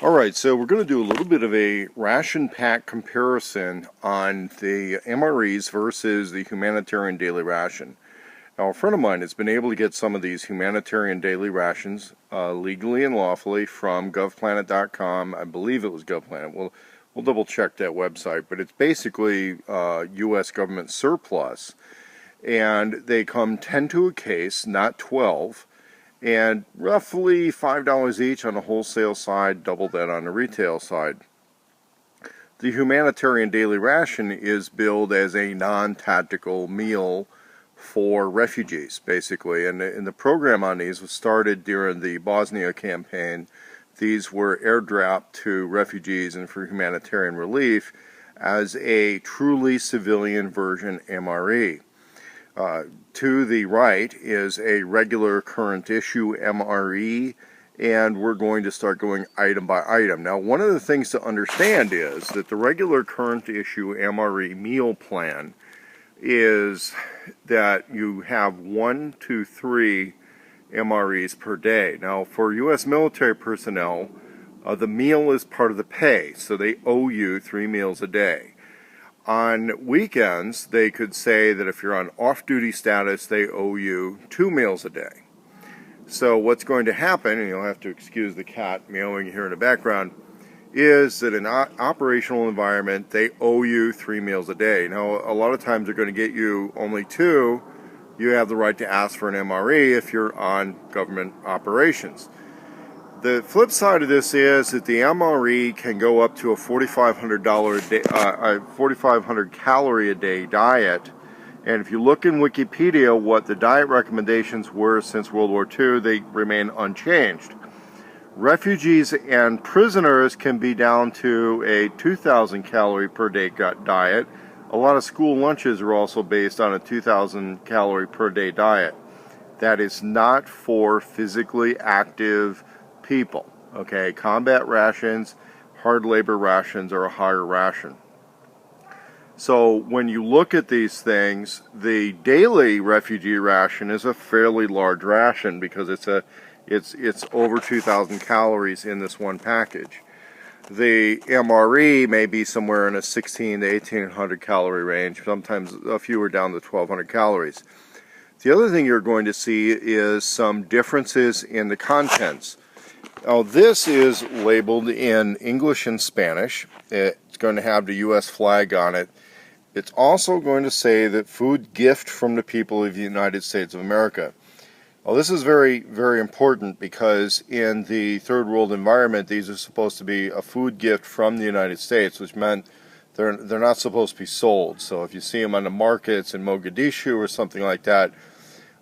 Alright, so we're going to do a little bit of a ration pack comparison on the MREs versus the Humanitarian Daily Ration. Now, a friend of mine has been able to get some of these Humanitarian Daily Rations legally and lawfully from govplanet.com. I believe it was GovPlanet. We'll double check that website, but it's basically U.S. government surplus. And they come 10 to a case, not 12. And roughly $5 each on the wholesale side, double that on the retail side. The Humanitarian Daily Ration is billed as a non-tactical meal for refugees, basically. And the program on these was started during the Bosnia campaign. These were airdropped to refugees and for humanitarian relief as a truly civilian version MRE. To the right is a regular current issue MRE, and we're going to start going item by item. Now, one of the things to understand is that the regular current issue MRE meal plan is that you have 1 to 3 MREs per day. Now, for U.S. military personnel, the meal is part of the pay, so they owe you 3 meals a day. On weekends, they could say that if you're on off-duty status, they owe you 2 meals a day. So what's going to happen, and you'll have to excuse the cat meowing here in the background, is that in an operational environment, they owe you 3 meals a day. Now, a lot of times they're going to get you only 2. You have the right to ask for an MRE if you're on government operations. The flip side of this is that the MRE can go up to a $4,500 calorie a day diet. And if you look in Wikipedia what the diet recommendations were since World War II, they remain unchanged. Refugees and prisoners can be down to a 2,000 calorie per day diet. A lot of school lunches are also based on a 2,000 calorie per day diet. That is not for physically active people. Okay, combat rations, hard labor rations are a higher ration. So when you look at these things, the daily refugee ration is a fairly large ration because it's over 2,000 calories in this one package. The MRE may be somewhere in a 1,600 to 1,800 calorie range, sometimes a few are down to 1,200 calories. The other thing you're going to see is some differences in the contents. Now, this is labeled in English and Spanish. It's going to have the U.S. flag on it. It's also going to say that food gift from the people of the United States of America. Well, this is very, very important because in the third world environment, these are supposed to be a food gift from the United States, which meant they're not supposed to be sold. So if you see them on the markets in Mogadishu or something like that,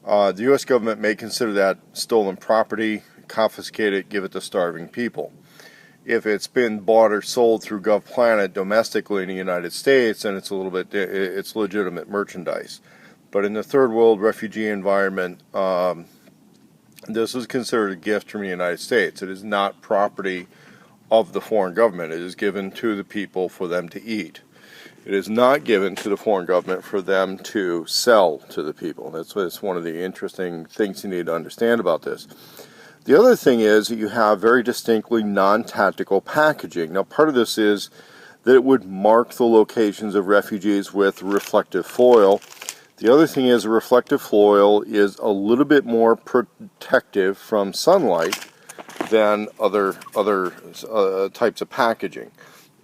the U.S. government may consider that stolen property, confiscate it, give it to starving people. If it's been bought or sold through GovPlanet domestically in the United States, then it's it's legitimate merchandise. But in the third world refugee environment, this is considered a gift from the United States. It is not property of the foreign government. It is given to the people for them to eat. It is not given to the foreign government for them to sell to the people. That's one of the interesting things you need to understand about this. The other thing is that you have very distinctly non-tactical packaging. Now, part of this is that it would mark the locations of refugees with reflective foil. The other thing is reflective foil is a little bit more protective from sunlight than other types of packaging.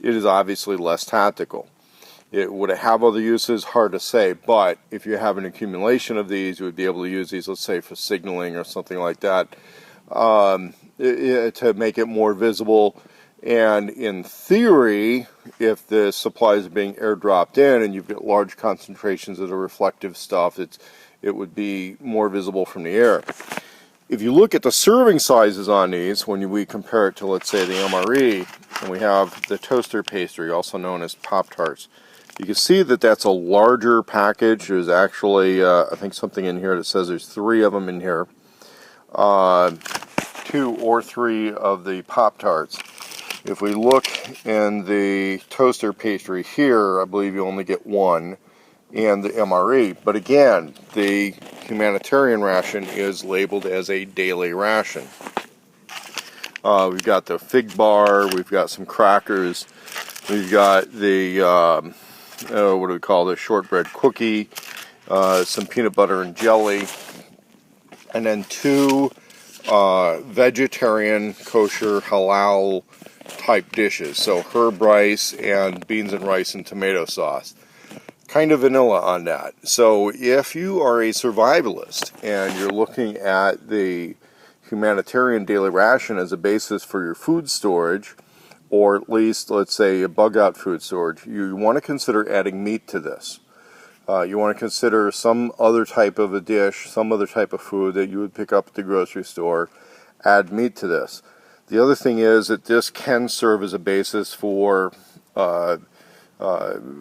It is obviously less tactical. Would it have other uses? Hard to say, but if you have an accumulation of these, you would be able to use these, let's say, for signaling or something like that, to make it more visible. And in theory, if the supplies are being airdropped in and you've got large concentrations of the reflective stuff, it would be more visible from the air. If you look at the serving sizes on these, when we compare it to, let's say, the MRE, and we have the toaster pastry, also known as Pop-Tarts, you can see that that's a larger package. There's actually, I think, something in here that says there's 3 of them in here. 2 or 3 of the Pop-Tarts. If we look in the toaster pastry here, I believe you only get 1, and the MRE. But again, the humanitarian ration is labeled as a daily ration. We've got the fig bar, we've got some crackers, we've got the, what do we call this, shortbread cookie, some peanut butter and jelly, and then two vegetarian, kosher, halal type dishes. So herb rice and beans and rice and tomato sauce. Kind of vanilla on that. So if you are a survivalist and you're looking at the Humanitarian Daily Ration as a basis for your food storage, or at least, let's say, a bug-out food storage, you want to consider adding meat to this. You want to consider some other type of a dish, some other type of food that you would pick up at the grocery store, add meat to this. The other thing is that this can serve as a basis for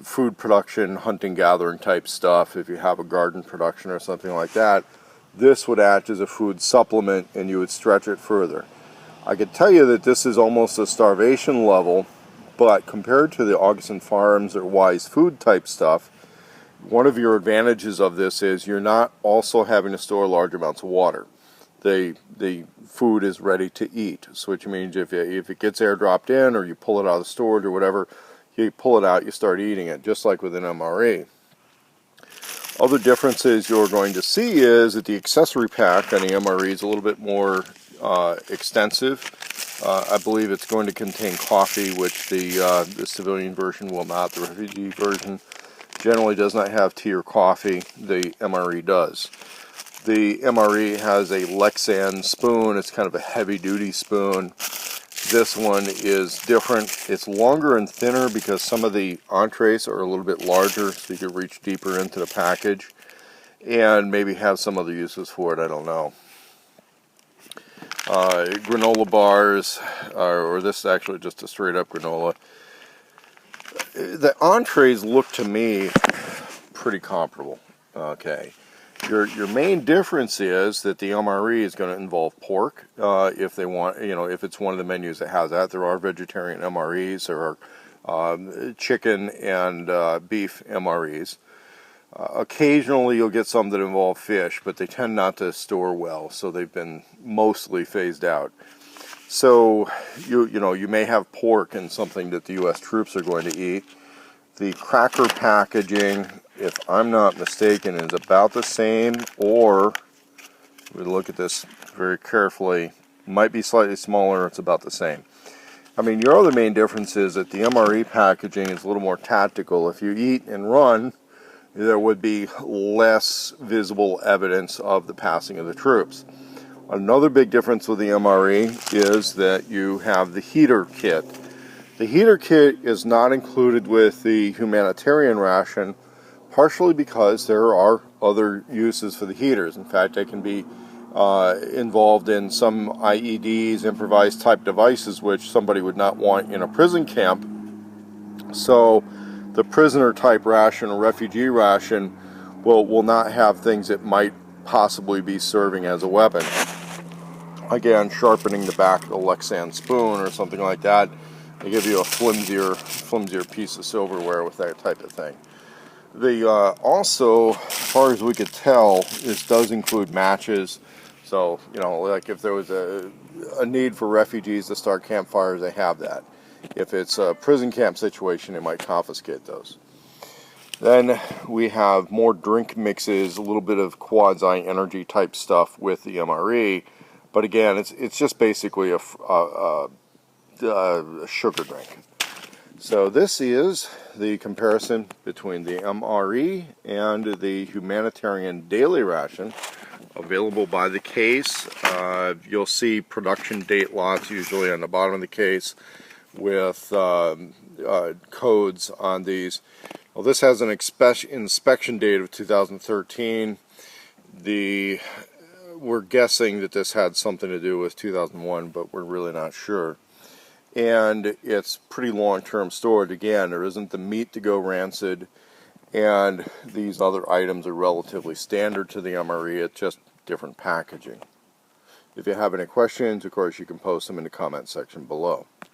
food production, hunting, gathering type stuff. If you have a garden production or something like that, this would act as a food supplement and you would stretch it further. I could tell you that this is almost a starvation level, but compared to the Augustin Farms or Wise Food type stuff, one of your advantages of this is you're not also having to store large amounts of water. The food is ready to eat, so which means if it gets airdropped in or you pull it out of the storage or whatever, you pull it out, you start eating it, just like with an MRE. Other differences you're going to see is that the accessory pack on the MRE is a little bit more extensive. I believe it's going to contain coffee, which the civilian version will not. The refugee version generally does not have tea or coffee. The MRE does. The MRE has a Lexan spoon. It's kind of a heavy-duty spoon. This one is different. It's longer and thinner because some of the entrees are a little bit larger, so you can reach deeper into the package and maybe have some other uses for it. I don't know. Granola bars, or this is actually just a straight up granola. The entrees look to me pretty comparable. Okay. Your main difference is that the MRE is going to involve pork. If they want, if it's one of the menus that has that, there are vegetarian MREs. There are chicken and beef MREs. Occasionally, you'll get some that involve fish, but they tend not to store well, so they've been mostly phased out. So you may have pork in something that the U.S. troops are going to eat. The cracker packaging, if I'm not mistaken, is about the same, or we look at this very carefully, might be slightly smaller, it's about the same. I mean, your other main difference is that the MRE packaging is a little more tactical. If you eat and run, there would be less visible evidence of the passing of the troops. Another big difference with the MRE is that you have the heater kit. The heater kit is not included with the humanitarian ration, partially because there are other uses for the heaters. In fact, they can be involved in some IEDs, improvised type devices, which somebody would not want in a prison camp. So the prisoner type ration or refugee ration will not have things that might possibly be serving as a weapon. Again, sharpening the back of a Lexan spoon or something like that. They give you a flimsier piece of silverware with that type of thing. Also, as far as we could tell, this does include matches. So, like if there was a need for refugees to start campfires, they have that. If it's a prison camp situation, they might confiscate those. Then we have more drink mixes, a little bit of quasi-energy type stuff with the MRE. But again, it's just basically a sugar drink. So this is the comparison between the MRE and the Humanitarian Daily Ration, available by the case. You'll see production date lots usually on the bottom of the case with codes on these. Well, this has an inspection date of 2013. We're guessing that this had something to do with 2001, but we're really not sure. And it's pretty long-term storage. Again, there isn't the meat to go rancid, and these other items are relatively standard to the MRE. It's just different packaging. If you have any questions, of course, you can post them in the comment section below.